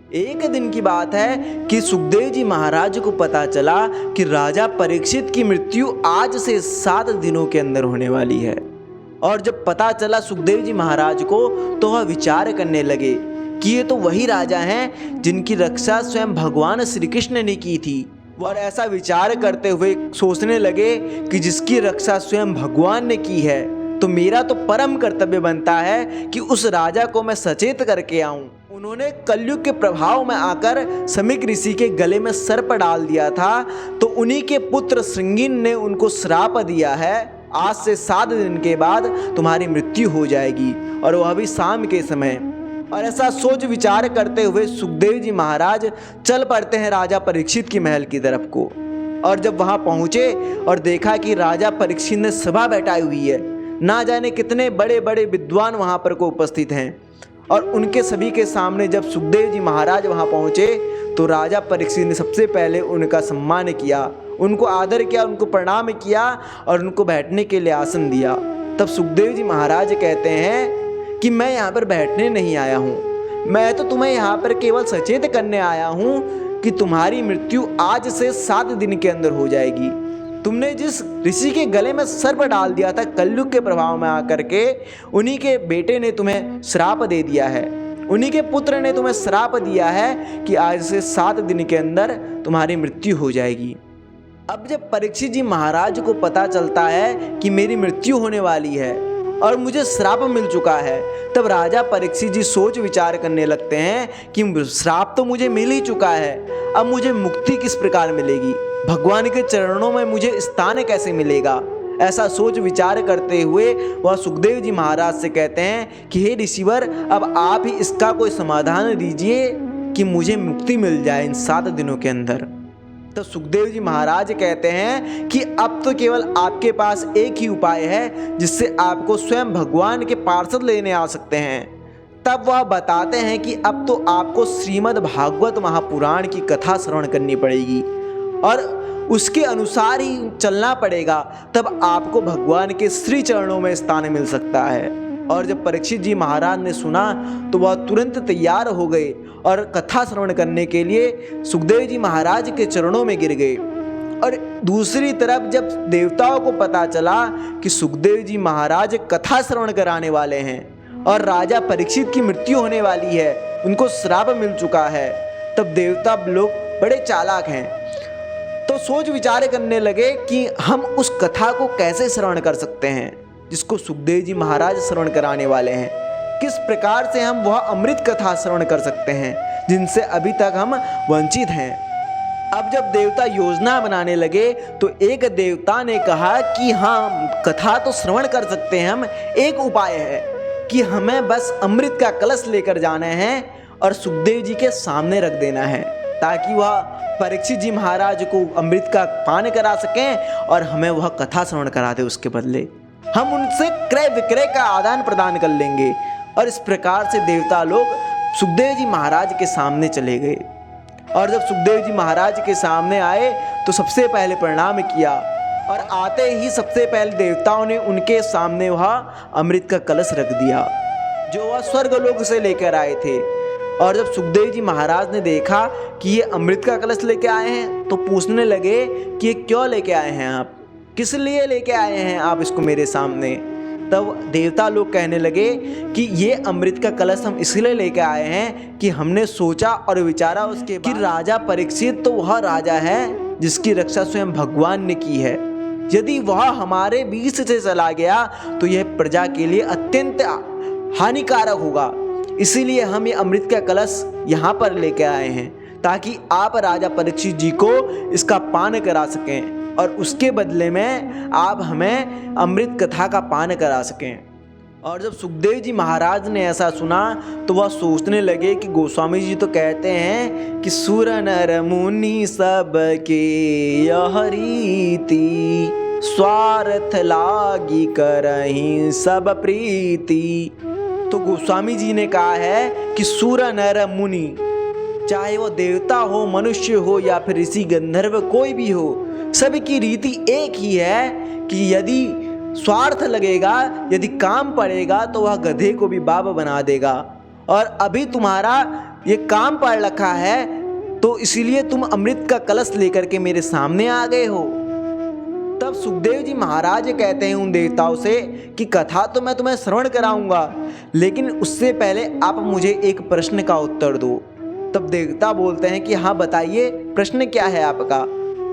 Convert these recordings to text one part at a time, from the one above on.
एक दिन की बात है कि सुखदेव जी महाराज को पता चला कि राजा परीक्षित की मृत्यु आज से 7 दिनों के अंदर होने वाली है। और जब पता चला सुखदेव जी महाराज को, तो वह विचार करने लगे कि ये तो वही राजा हैं जिनकी रक्षा स्वयं भगवान श्री कृष्ण ने की थी। और ऐसा विचार करते हुए सोचने लगे कि जिसकी रक्षा स्वयं भगवान ने की है, तो मेरा तो परम कर्तव्य बनता है कि उस राजा को मैं सचेत करके आऊं। उन्होंने कलयुग के प्रभाव में आकर समीक ऋषि के गले में सर्प डाल दिया था, तो उन्हीं के पुत्र श्रृंगिन ने उनको श्राप दिया है, आज से 7 दिन के बाद तुम्हारी मृत्यु हो जाएगी, और वह भी शाम के समय। और ऐसा सोच विचार करते हुए सुखदेव जी महाराज चल पड़ते हैं राजा परीक्षित की महल की तरफ को। और जब वहां पहुंचे और देखा कि राजा परीक्षित ने सभा बैठाई हुई है, ना जाने कितने बड़े बड़े विद्वान वहां पर को उपस्थित हैं, और उनके सभी के सामने जब सुखदेव जी महाराज वहां पहुंचे, तो राजा परीक्षित ने सबसे पहले उनका सम्मान किया, उनको आदर किया, उनको प्रणाम किया और उनको बैठने के लिए आसन दिया। तब सुखदेव जी महाराज कहते हैं कि मैं यहाँ पर बैठने नहीं आया हूँ, मैं तो तुम्हें यहाँ पर केवल सचेत करने आया हूँ कि तुम्हारी मृत्यु आज से 7 दिन के अंदर हो जाएगी। तुमने जिस ऋषि के गले में सर्प डाल दिया था कलयुग के प्रभाव में आकर के, उन्हीं के बेटे ने तुम्हें श्राप दे दिया है, उन्हीं के पुत्र ने तुम्हें श्राप दिया है कि आज से 7 दिन के अंदर तुम्हारी मृत्यु हो जाएगी। अब जब परीक्षित जी महाराज को पता चलता है कि मेरी मृत्यु होने वाली है और मुझे श्राप मिल चुका है, तब राजा परीक्षित जी सोच विचार करने लगते हैं कि श्राप तो मुझे मिल ही चुका है, अब मुझे मुक्ति किस प्रकार मिलेगी, भगवान के चरणों में मुझे स्थान कैसे मिलेगा। ऐसा सोच विचार करते हुए वह सुखदेव जी महाराज से कहते हैं कि हे ऋषिवर, अब आप ही इसका कोई समाधान दीजिए कि मुझे मुक्ति मिल जाए इन 7 दिनों के अंदर। तो सुखदेव जी महाराज कहते हैं कि अब तो केवल आपके पास एक ही उपाय है जिससे आपको स्वयं भगवान के पार्षद लेने आ सकते हैं। तब वह बताते हैं कि अब तो आपको श्रीमद् भागवत महापुराण की कथा श्रवण करनी पड़ेगी और उसके अनुसार ही चलना पड़ेगा, तब आपको भगवान के श्री चरणों में स्थान मिल सकता है। और जब परीक्षित जी महाराज ने सुना तो वह तुरंत तैयार हो गए और कथा श्रवण करने के लिए सुखदेव जी महाराज के चरणों में गिर गए। और दूसरी तरफ जब देवताओं को पता चला कि सुखदेव जी महाराज कथा श्रवण कराने वाले हैं और राजा परीक्षित की मृत्यु होने वाली है, उनको श्राप मिल चुका है, तब देवता लोग बड़े चालाक हैं, तो सोच विचार करने लगे कि हम उस कथा को कैसे श्रवण कर सकते हैं जिसको सुखदेव जी महाराज श्रवण कराने वाले हैं। किस प्रकार से हम वह अमृत कथा श्रवण कर सकते हैं जिनसे अभी तक हम वंचित हैं। अब जब देवता योजना बनाने लगे तो एक देवता ने कहा कि हाँ, कथा तो श्रवण कर सकते हैं हम, एक उपाय है कि हमें बस अमृत का कलश लेकर जाना है और सुखदेव जी के सामने रख देना है, ताकि वह परीक्षित जी महाराज को अमृत का पान करा सकें और हमें वह कथा श्रवण करा दे। उसके बदले हम उनसे क्रय विक्रय का आदान प्रदान कर लेंगे। और इस प्रकार से देवता लोग सुखदेव जी महाराज के सामने चले गए। और जब सुखदेव जी महाराज के सामने आए तो सबसे पहले प्रणाम किया, और आते ही सबसे पहले देवताओं ने उनके सामने वह अमृत का कलश रख दिया जो वह स्वर्गलोक से लेकर आए थे। और जब सुखदेव जी महाराज ने देखा कि ये अमृत का कलश लेके आए हैं, तो पूछने लगे कि ये क्यों लेके आए हैं आप, किस लिए लेके आए हैं आप इसको मेरे सामने। तब देवता लोग कहने लगे कि ये अमृत का कलश हम इसलिए लेके आए हैं कि हमने सोचा और विचारा उसके कि राजा परीक्षित तो वह राजा है जिसकी रक्षा स्वयं भगवान ने की है। यदि वह हमारे बीच से चला गया तो यह प्रजा के लिए अत्यंत हानिकारक होगा, इसीलिए हम ये अमृत का कलश यहाँ पर लेके आए हैं ताकि आप राजा परीक्षित जी को इसका पान करा सकें और उसके बदले में आप हमें अमृत कथा का पान करा सकें। और जब सुखदेव जी महाराज ने ऐसा सुना तो वह सोचने लगे कि गोस्वामी जी तो कहते हैं कि सुर नर मुनि सब के यह रीति, स्वार्थ लागी करहीं सब प्रीति। तो गोस्वामी जी ने कहा है कि सुर नर मुनि, चाहे वो देवता हो, मनुष्य हो या फिर ऋषि गंधर्व, कोई भी हो, सबकी रीति एक ही है कि यदि स्वार्थ लगेगा, यदि काम पड़ेगा तो वह गधे को भी बाबा बना देगा। और अभी तुम्हारा ये काम पड़ रखा है, तो इसीलिए तुम अमृत का कलश लेकर के मेरे सामने आ गए हो। तब सुखदेव जी महाराज कहते हैं उन देवताओं से कि कथा तो मैं तुम्हें श्रवण कराऊंगा, लेकिन उससे पहले आप मुझे एक प्रश्न का उत्तर दो। तब देवता बोलते हैं कि हाँ बताइए, प्रश्न क्या है आपका।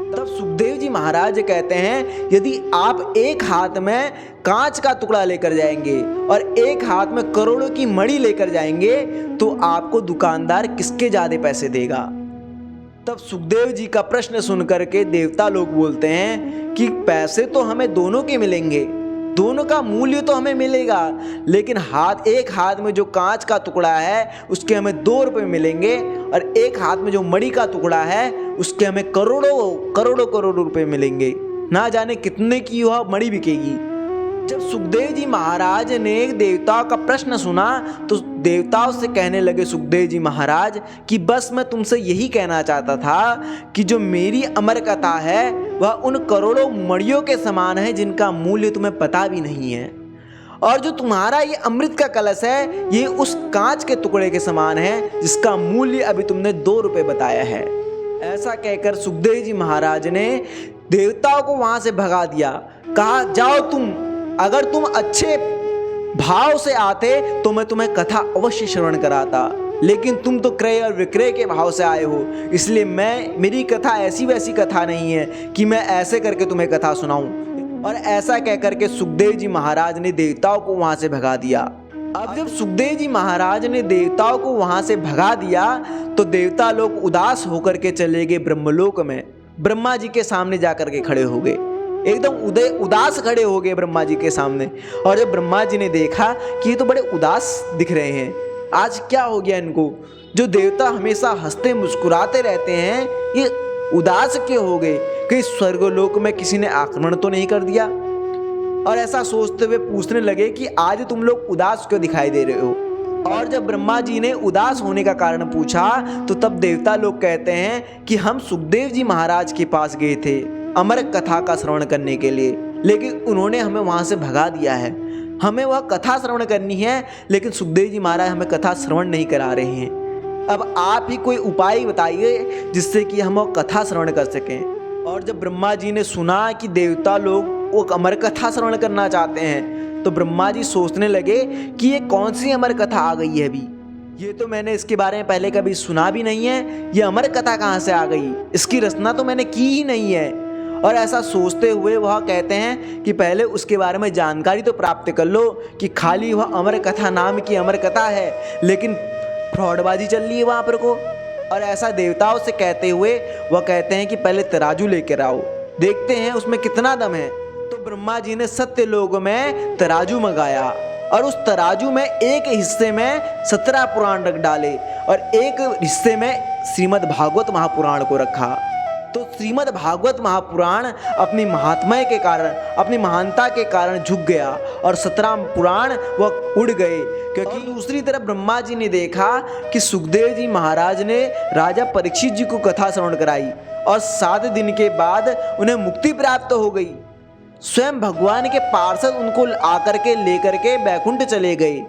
तब सुखदेव जी महाराज कहते हैं, यदि आप एक हाथ में कांच का टुकड़ा लेकर जाएंगे और एक हाथ में करोड़ों की मणि लेकर जाएंगे, तो आपको दुकानदार किसके ज्यादा पैसे देगा। तब सुखदेव जी का प्रश्न सुनकर के देवता लोग बोलते हैं कि पैसे तो हमें दोनों के मिलेंगे, दोनों का मूल्य तो हमें मिलेगा, लेकिन एक हाथ में जो कांच का टुकड़ा है उसके हमें 2 रुपये मिलेंगे, और एक हाथ में जो मणि का टुकड़ा है उसके हमें करोड़ों रुपए मिलेंगे। ना जाने कितने की वह मणि बिकेगी। जब सुखदेव जी महाराज ने देवताओं का प्रश्न सुना तो देवताओं से कहने लगे सुखदेव जी महाराज कि बस मैं तुमसे यही कहना चाहता था कि जो मेरी अमर कथा है वह उन करोड़ों मणियों के समान है जिनका मूल्य तुम्हें पता भी नहीं है, और जो तुम्हारा ये अमृत का कलश है ये उस कांच के टुकड़े के समान है जिसका मूल्य अभी तुमने 2 रुपये बताया है। ऐसा कहकर सुखदेव जी महाराज ने देवताओं को वहां से भगा दिया। कहा, जाओ तुम, अगर तुम अच्छे भाव से आते तो मैं तुम्हें कथा अवश्य श्रवण कराता, लेकिन तुम तो क्रय और विक्रय के भाव से आए हो, इसलिए मेरी कथा ऐसी वैसी कथा नहीं है कि मैं ऐसे करके तुम्हें कथा सुनाऊं। और ऐसा कहकर के सुखदेव जी महाराज ने देवताओं को वहां से भगा दिया। अब जब सुखदेव जी महाराज ने देवताओं को वहां से भगा दिया तो देवता लोग उदास होकर के चले गए ब्रह्मलोक में। ब्रह्मा जी के सामने जाकर के खड़े हो गए, एकदम उदास खड़े हो गए ब्रह्मा जी के सामने। और जब ब्रह्मा जी ने देखा कि ये तो बड़े उदास दिख रहे हैं, आज क्या हो गया इनको, जो देवता हमेशा हंसते मुस्कुराते रहते हैं ये उदास क्यों हो गए, कहीं स्वर्गलोक में किसी ने आक्रमण तो नहीं कर दिया। और ऐसा सोचते हुए पूछने लगे कि आज तुम लोग उदास क्यों दिखाई दे रहे हो। और जब ब्रह्मा जी ने उदास होने का कारण पूछा तो तब देवता लोग कहते हैं कि हम सुखदेव जी महाराज के पास गए थे अमर कथा का श्रवण करने के लिए, लेकिन उन्होंने हमें वहां से भगा दिया है। हमें वह कथा श्रवण करनी है, लेकिन सुखदेव जी महाराज हमें कथा श्रवण नहीं करा रहे हैं। अब आप ही कोई उपाय बताइए जिससे कि हम वह कथा श्रवण कर सकें। और जब ब्रह्मा जी ने सुना कि देवता लोग वो अमर कथा श्रवण करना चाहते हैं तो ब्रह्मा जी सोचने लगे कि ये कौन सी अमर कथा आ गई है अभी, ये तो मैंने इसके बारे में पहले कभी सुना भी नहीं है, ये अमर कथा कहाँ से आ गई, इसकी रचना तो मैंने की ही नहीं है। और ऐसा सोचते हुए वह कहते हैं कि पहले उसके बारे में जानकारी तो प्राप्त कर लो कि खाली वह अमर कथा नाम की अमर कथा है, लेकिन फ्रॉडबाजी चल रही है वहाँ पर को। और ऐसा देवताओं से कहते हुए वह कहते हैं कि पहले तराजू लेकर आओ, देखते हैं उसमें कितना दम है। तो ब्रह्मा जी ने सत्यलोक में तराजू मंगाया और उस तराजू में एक हिस्से में 17 पुराण रख डाले और एक हिस्से में श्रीमद् भागवत महापुराण को रखा। तो श्रीमद् भागवत महापुराण अपनी महात्म्य के कारण, अपनी महानता के कारण झुक गया और 17 पुराण वह उड़ गए। क्योंकि दूसरी तरफ ब्रह्मा जी ने देखा कि सुखदेव जी महाराज ने राजा परीक्षित जी को कथा श्रवण कराई और 7 दिन के बाद उन्हें मुक्ति प्राप्त हो गई। स्वयं भगवान के पार्षद उनको आकर के लेकर के बैकुंठ चले गए।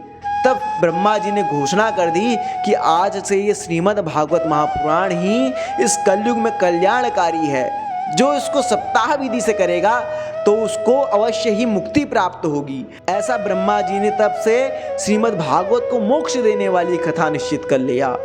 तब ब्रह्मा जी ने घोषणा कर दी कि आज से ये श्रीमद् भागवत महापुराण ही इस कलयुग में कल्याणकारी है। जो इसको सप्ताह विधि से करेगा तो उसको अवश्य ही मुक्ति प्राप्त होगी। ऐसा ब्रह्मा जी ने तब से श्रीमद् भागवत को मोक्ष देने वाली कथा निश्चित कर लिया।